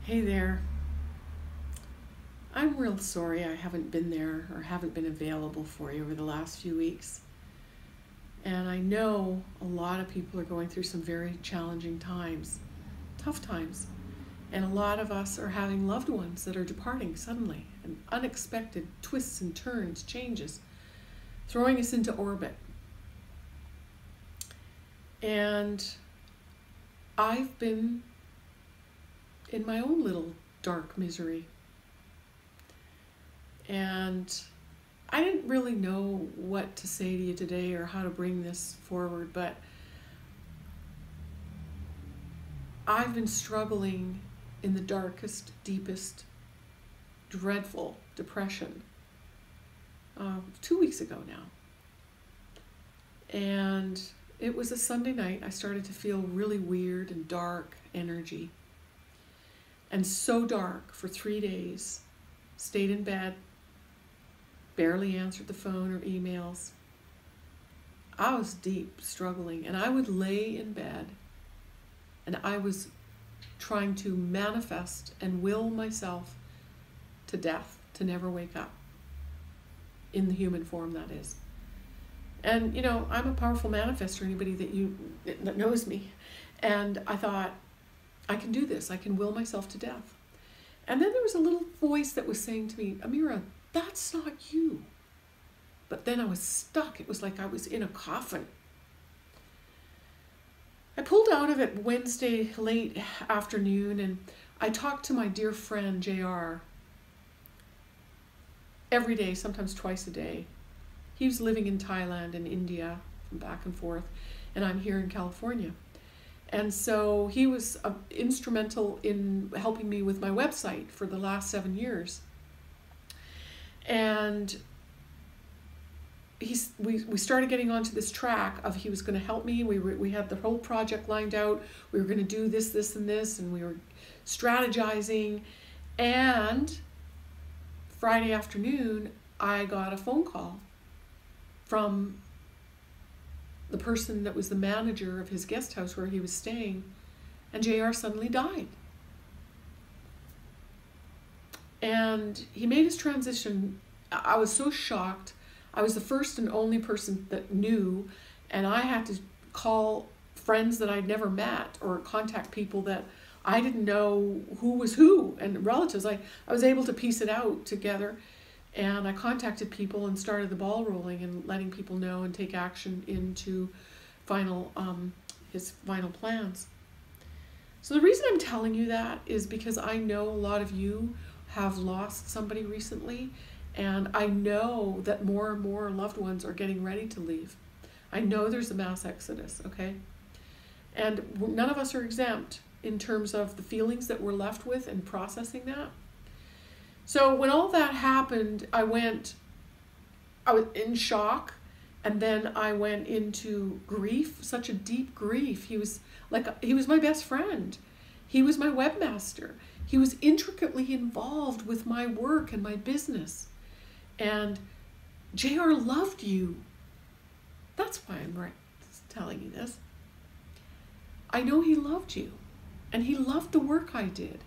Hey there. I'm real sorry I haven't been there or haven't been available for you over the last few weeks. And I know a lot of people are going through some very challenging times, tough times. And a lot of us are having loved ones that are departing suddenly, and unexpected twists and turns, changes, throwing us into orbit. And I've been in my own little dark misery. And I didn't really know what to say to you today or how to bring this forward, but I've been struggling in the darkest, deepest, dreadful depression 2 weeks ago now. And it was a Sunday night. I started to feel really weird and dark energy. And so dark for 3 days. Stayed in bed. Barely answered the phone or emails. I was deep struggling, and I would lay in bed and I was trying to manifest and will myself to death, to never wake up, in the human form, that is. And you know, I'm a powerful manifestor, anybody that knows me, and I thought, I can do this, I can will myself to death. And then there was a little voice that was saying to me, Amirah, that's not you. But then I was stuck. It was like I was in a coffin. I pulled out of it Wednesday late afternoon, and I talked to my dear friend JR every day, sometimes twice a day. He was living in Thailand and India, back and forth, and I'm here in California. And so he was instrumental in helping me with my website for the last 7 years. And we started getting onto this track of he was going to help me. We had the whole project lined out. We were going to do this, this, and this, and we were strategizing. And Friday afternoon, I got a phone call from the person that was the manager of his guest house where he was staying, and JR suddenly died. And he made his transition. I was so shocked. I was the first and only person that knew, and I had to call friends that I'd never met or contact people that I didn't know who was who, and relatives. I was able to piece it out together, and I contacted people and started the ball rolling and letting people know and take action into his final plans. So the reason I'm telling you that is because I know a lot of you have lost somebody recently, and I know that more and more loved ones are getting ready to leave. I know there's a mass exodus, okay? And none of us are exempt in terms of the feelings that we're left with and processing that. So when all that happened, I was in shock, and then I went into grief, such a deep grief. He was my best friend. He was my webmaster. He was intricately involved with my work and my business. And JR loved you. That's why I'm telling you this. I know he loved you, and he loved the work I did.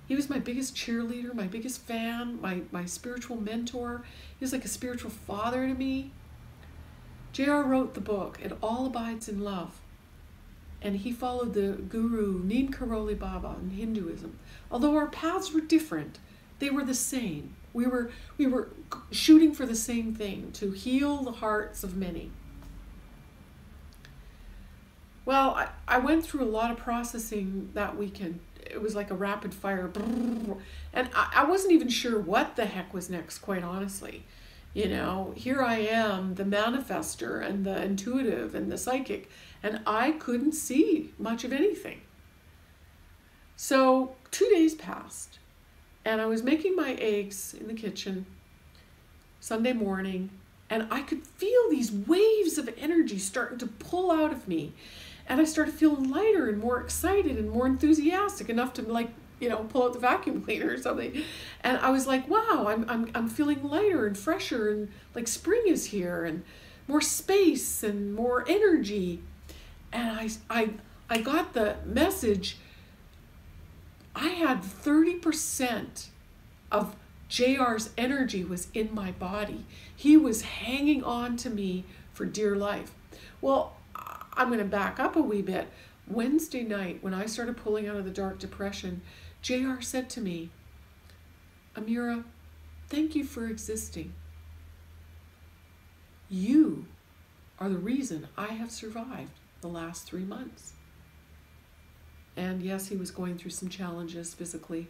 He was my biggest cheerleader, my biggest fan, my spiritual mentor. He was like a spiritual father to me. JR wrote the book, It All Abides in Love. And he followed the guru Neem Karoli Baba in Hinduism. Although our paths were different, they were the same. We were shooting for the same thing, to heal the hearts of many. Well, I went through a lot of processing that weekend. It was like a rapid fire. And I wasn't even sure what the heck was next, quite honestly. You know, here I am, the manifester and the intuitive and the psychic, and I couldn't see much of anything. So 2 days passed, and I was making my eggs in the kitchen Sunday morning, and I could feel these waves of energy starting to pull out of me. And I started feeling lighter and more excited and more enthusiastic, enough to pull out the vacuum cleaner or something. And I was like, wow, I'm feeling lighter and fresher, and like spring is here, and more space and more energy. And I got the message, I had 30% of JR's energy was in my body. He was hanging on to me for dear life. Well, I'm going to back up a wee bit. Wednesday night, when I started pulling out of the dark depression, JR said to me, Amirah, thank you for existing. You are the reason I have survived the last 3 months. And yes, he was going through some challenges physically,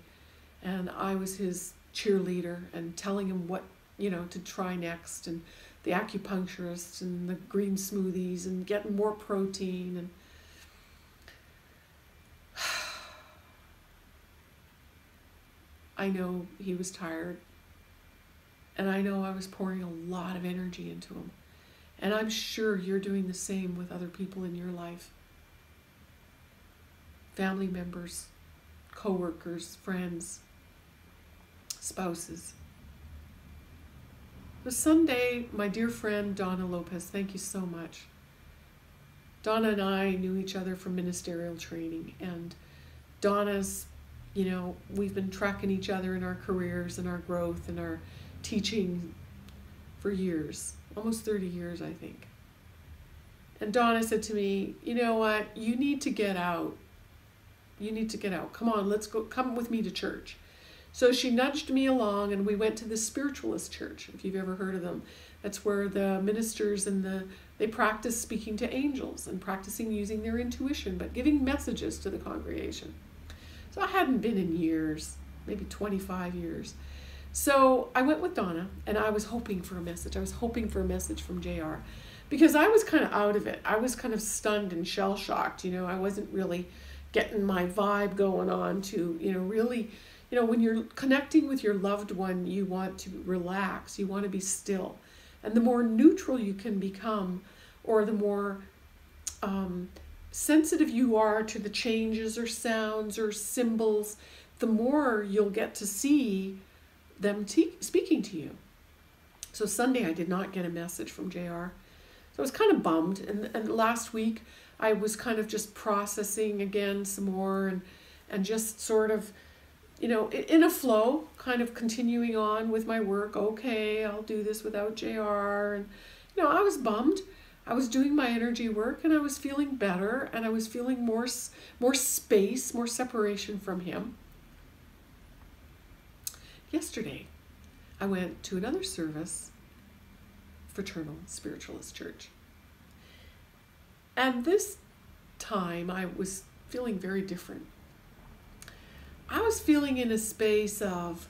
and I was his cheerleader and telling him what, to try next, and the acupuncturist and the green smoothies and getting more protein. And I know he was tired, and I know I was pouring a lot of energy into him. And I'm sure you're doing the same with other people in your life. Family members, co-workers, friends, spouses. But Sunday, my dear friend Donna Lopez, thank you so much. Donna and I knew each other from ministerial training, and Donna's, we've been tracking each other in our careers and our growth and our teaching for years, almost 30 years, I think. And Donna said to me, you know what, you need to get out. You need to get out. Come on, let's go. Come with me to church. So she nudged me along, and we went to the spiritualist church, if you've ever heard of them. That's where the ministers and they practice speaking to angels and practicing using their intuition, but giving messages to the congregation. So I hadn't been in years, maybe 25 years. So I went with Donna, and I was hoping for a message. I was hoping for a message from JR, because I was kind of out of it. I was kind of stunned and shell-shocked. I wasn't really getting my vibe going on to, really, when you're connecting with your loved one, you want to relax, you want to be still. And the more neutral you can become, or the more sensitive you are to the changes or sounds or symbols, the more you'll get to see them speaking to you. So Sunday I did not get a message from JR. So I was kind of bummed. And last week I was kind of just processing again some more and just sort of, in a flow, kind of continuing on with my work. Okay, I'll do this without JR. And, I was bummed. I was doing my energy work, and I was feeling better, and I was feeling more space, more separation from him. Yesterday, I went to another service, Fraternal Spiritualist Church. And this time I was feeling very different. I was feeling in a space of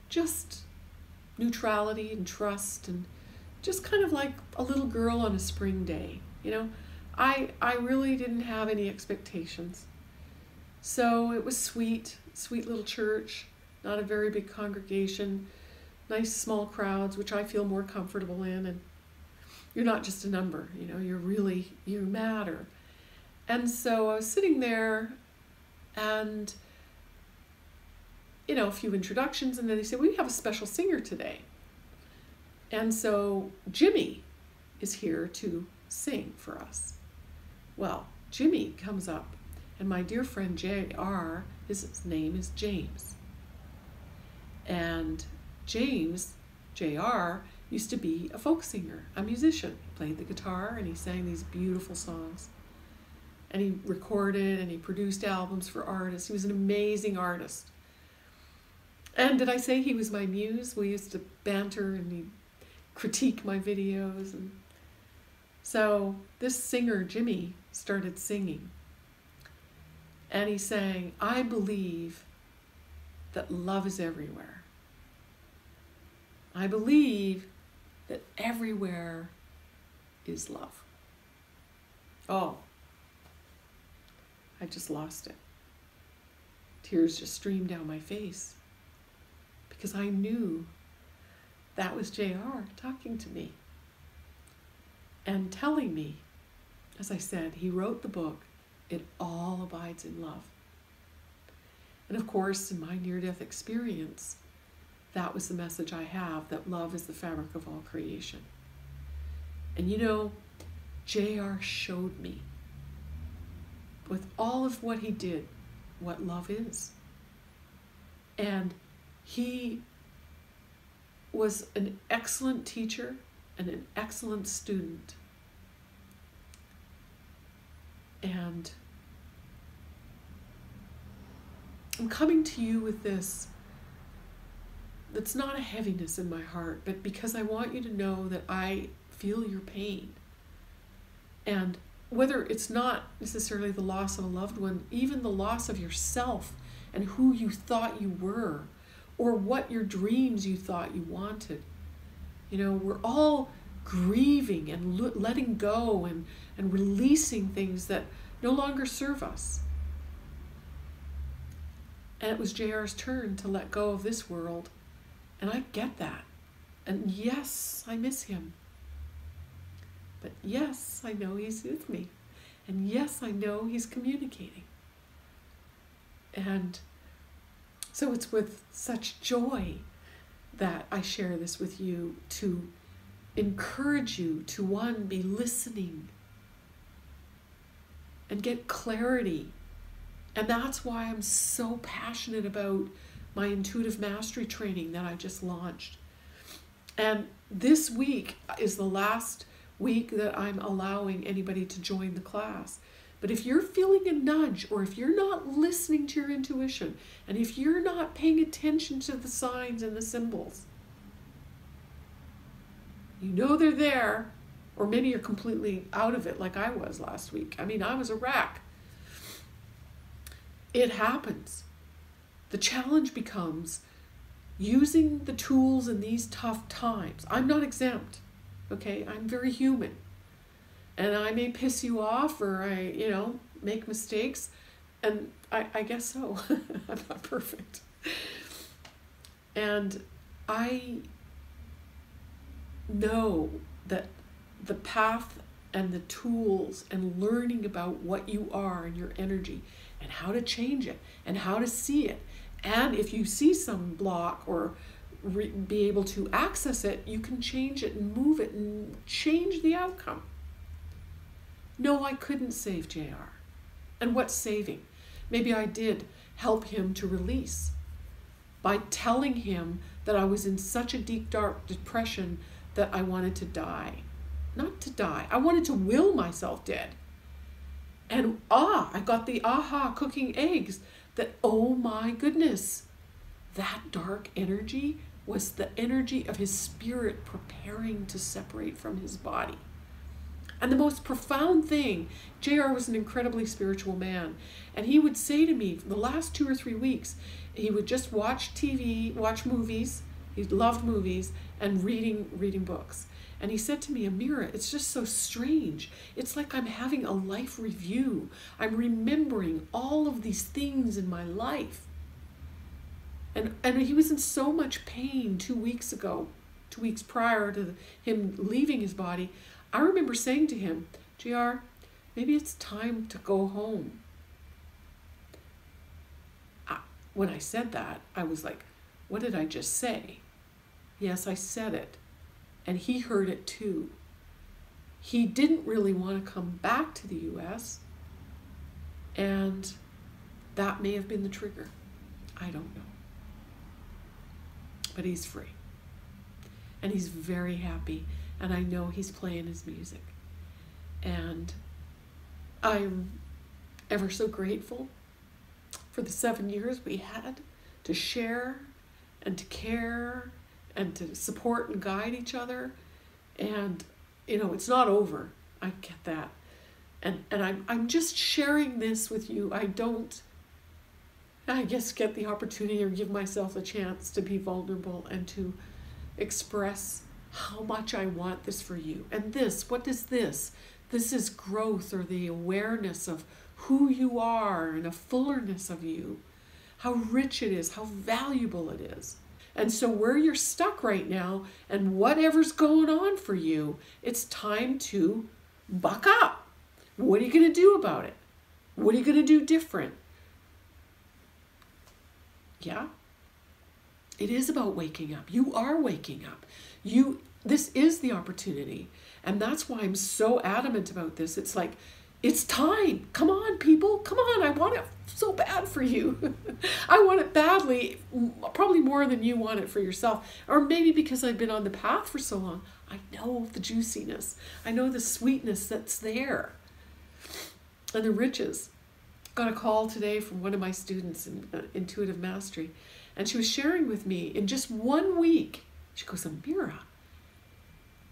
just neutrality and trust, and just kind of like a little girl on a spring day. I really didn't have any expectations. So it was sweet little church, not a very big congregation, nice small crowds, which I feel more comfortable in. And you're not just a number, you matter. And so I was sitting there, and, a few introductions, and then they said, we have a special singer today. And so Jimmy is here to sing for us. Well, Jimmy comes up, and my dear friend JR, his name is James. And James, JR, used to be a folk singer, a musician. He played the guitar, and he sang these beautiful songs. And he recorded and he produced albums for artists. He was an amazing artist. And did I say he was my muse? We used to banter, and he'd critique my videos. And so this singer, Jimmy, started singing. And he sang, I believe that love is everywhere. I believe that everywhere is love. Oh, I just lost it. Tears just streamed down my face, because I knew that was JR talking to me and telling me, as I said, he wrote the book, It All Abides in Love. And of course, in my near-death experience, that was the message I have, that love is the fabric of all creation. And JR showed me, with all of what he did, what love is. And he was an excellent teacher and an excellent student. And I'm coming to you with this. That's not a heaviness in my heart, but because I want you to know that I feel your pain. And whether it's not necessarily the loss of a loved one, even the loss of yourself and who you thought you were, or what your dreams you thought you wanted. You know, we're all grieving and letting go and releasing things that no longer serve us. And it was JR's turn to let go of this world. And I get that. And yes, I miss him. But yes, I know he's with me. And yes, I know he's communicating. And so it's with such joy that I share this with you, to encourage you to, one, be listening and get clarity. And that's why I'm so passionate about my intuitive mastery training that I just launched. And this week is the last week that I'm allowing anybody to join the class. But if you're feeling a nudge, or if you're not listening to your intuition, and if you're not paying attention to the signs and the symbols, you know they're there, or maybe you're completely out of it like I was last week. I mean, I was a wreck. It happens. The challenge becomes using the tools in these tough times. I'm not exempt, okay? I'm very human. And I may piss you off, or I, make mistakes. And I guess so. I'm not perfect. And I know that the path and the tools and learning about what you are and your energy and how to change it and how to see it. And if you see some block or be able to access it, you can change it and move it and change the outcome. No, I couldn't save JR. And what's saving? Maybe I did help him to release by telling him that I was in such a deep, dark depression that I wanted to die. Not to die. I wanted to will myself dead. And I got the aha cooking eggs that, oh my goodness, that dark energy was the energy of his spirit preparing to separate from his body. And the most profound thing, JR was an incredibly spiritual man. And he would say to me, the last 2 or 3 weeks, he would just watch TV, watch movies. He loved movies and reading books. And he said to me, Amirah, it's just so strange. It's like I'm having a life review. I'm remembering all of these things in my life. And he was in so much pain 2 weeks ago, 2 weeks prior to him leaving his body. I remember saying to him, JR, maybe it's time to go home. When I said that, I was like, what did I just say? Yes, I said it. And he heard it too. He didn't really want to come back to the US. And that may have been the trigger. I don't know. But he's free. And he's very happy. And I know he's playing his music. And I'm ever so grateful for the 7 years we had to share and to care and to support and guide each other. And, it's not over. I get that. And I'm just sharing this with you. I guess, get the opportunity or give myself a chance to be vulnerable and to express how much I want this for you. And what is this? This is growth, or the awareness of who you are and a fullerness of you, how rich it is, how valuable it is. And so where you're stuck right now and whatever's going on for you, it's time to buck up. What are you going to do about it? What are you going to do different? Yeah, it is about waking up. You are waking up. This is the opportunity. And that's why I'm so adamant about this. It's like, It's time. Come on, people. Come on. I want it so bad for you. I want it badly, probably more than you want it for yourself. Or maybe because I've been on the path for so long. I know the juiciness. I know the sweetness that's there. And the riches. Got a call today from one of my students in Intuitive Mastery. And she was sharing with me in just 1 week. She goes, Amirah,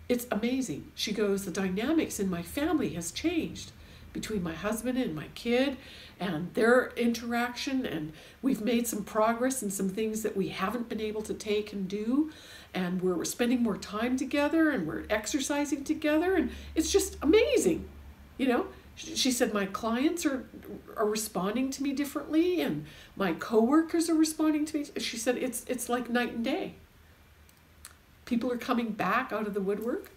it's amazing. She goes, the dynamics in my family has changed between my husband and my kid and their interaction, and we've made some progress in some things that we haven't been able to take and do, and we're spending more time together and we're exercising together, and it's just amazing. You know, she said my clients are responding to me differently, and my coworkers are responding to me. She said it's like night and day. People are coming back out of the woodwork.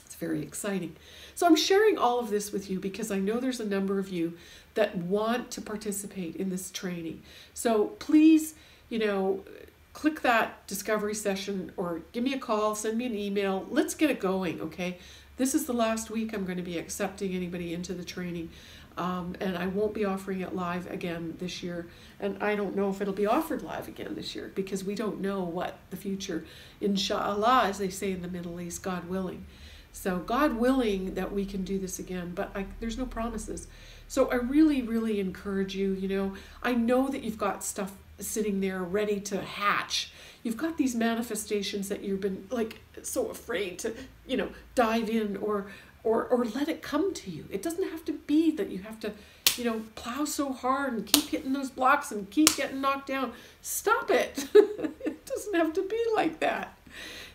It's very exciting. So I'm sharing all of this with you because I know there's a number of you that want to participate in this training. So please, you know, click that discovery session or give me a call, send me an email. Let's get it going, okay? This is the last week I'm going to be accepting anybody into the training. And I won't be offering it live again this year. And I don't know if it'll be offered live again this year because we don't know what the future, inshallah, as they say in the Middle East, God willing. So God willing that we can do this again, but there's no promises. So I really, really encourage you, you know, I know that you've got stuff sitting there ready to hatch. You've got these manifestations that you've been like so afraid to, you know, dive in or let it come to you. It doesn't have to be that you have to, you know, plow so hard and keep hitting those blocks and keep getting knocked down. Stop it. It doesn't have to be like that.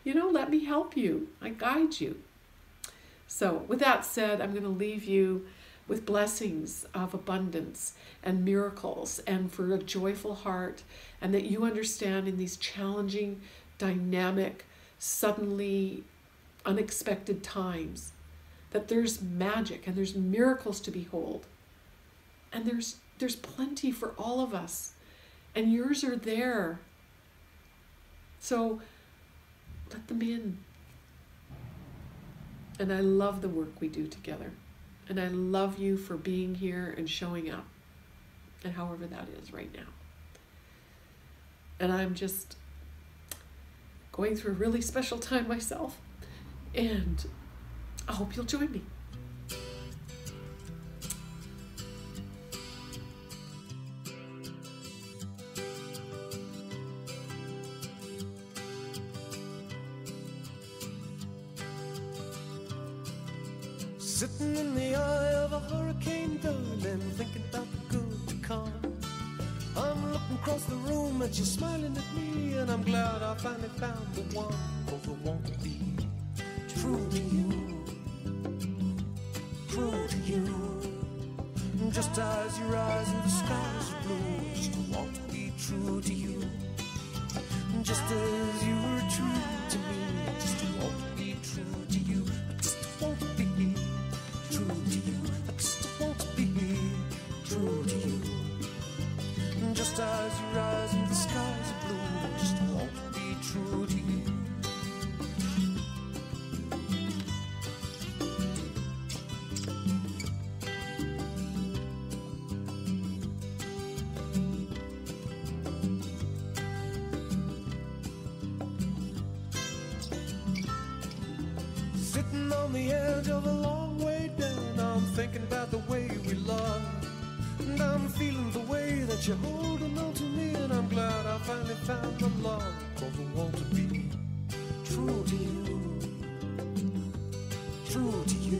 You know, let me help you. I guide you. So with that said, I'm going to leave you with blessings of abundance and miracles and for a joyful heart, and that you understand in these challenging, dynamic, suddenly unexpected times that there's magic and there's miracles to behold. And there's plenty for all of us. And yours are there. So let them in. And I love the work we do together. And I love you for being here and showing up. And however that is right now. And I'm just going through a really special time myself. And I hope you'll join me. Sitting in the eye of a hurricane, darling, thinking about the good to come. I'm looking across the room at you, smiling at me, and I'm glad I finally found the one. 'Cause I want to be true to you, true to you. Just as your eyes in the skies are blue, just want to be true to you. Just as you were true to me, just want to be true to you. I just want to be true to you. I just want to be true to you. Just as your eyes in the skies are blue, just want to be true to you. Sitting on the edge of a long way down, I'm thinking about the way we love. And I'm feeling the way that you're holding on to me, and I'm glad I finally found the love. 'Cause I want to be true to you, true to you.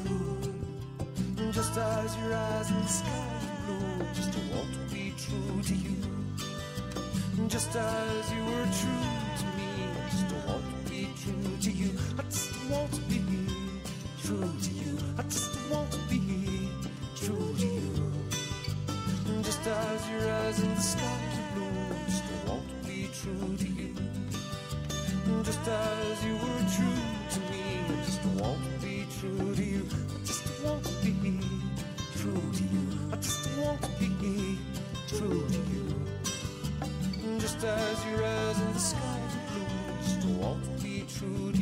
Just as your eyes in the sky are blue, just want to be true to you. Just as you were true to me, just want to be true to you. I just want to be true to you. I just want to be true to you. Just as your eyes in the skies are blue, just want to be true to you. Just as you were true to me, just want to be true to you. I just want to be true to you. I just want to be true to you. Just as your eyes in the skies are blue, just want to be true to you.